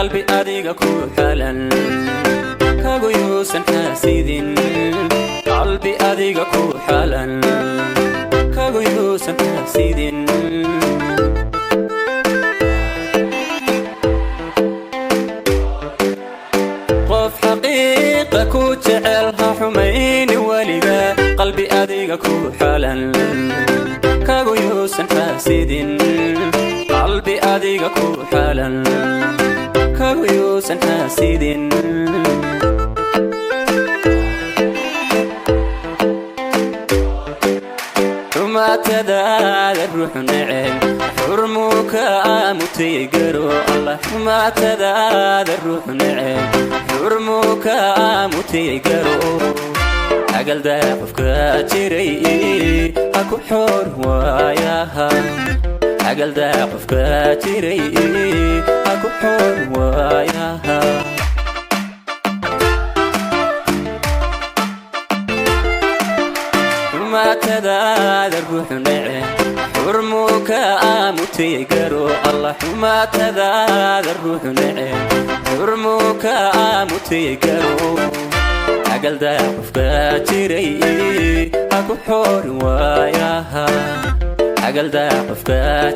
قلبي أديك كحلا كغيوسا حاسد قلبي أديك كحلا كغيوسا حاسد قف حقيقة كجعلها حمين ولذا قلبي أديك كحلا كغيوسا حاسد قلبي أديك كحلا كغيوسا حاسد ما تداد الروح نعم حرمك متيقرو الله ما تداد الروح نعم حرمك متيقرو عقل دافك جري اكو حور وياها عقل دافك جري اكو حور وياها ما تداد الروح نعم حرمك متيقرو الله ما تداد الروح نعم حرمك متيقرو عقل دافك جري اكو حور وياها عقل دافك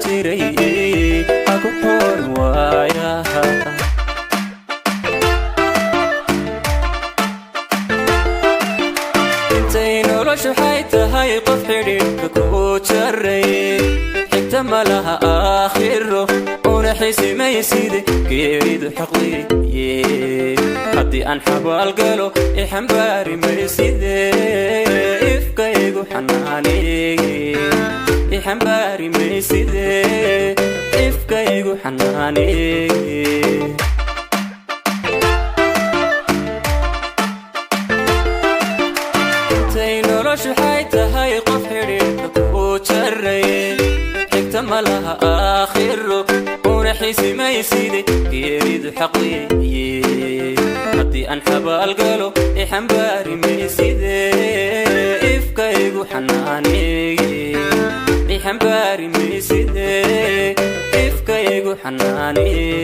جري اكو حور وياها noloshu waxay tahay qof xidhiidhka ku jaray xigta ma laha aakhiro una xisimaysid geeridu xaqliye haddii aan xabaal galo ixambaari mayside ifkaygu xanaaniye ixambaari mayside ifkaygu xanaaniye noloshu waxay tahay qof xidhiidhka ku jaray xigta ma laha aakhiro una xisimaysid geeridu xaqliye haddii aan xabaal galo ixambaari mayside ifkaygu xanaaniye ixambaari mayside ifkaygu xanaaniye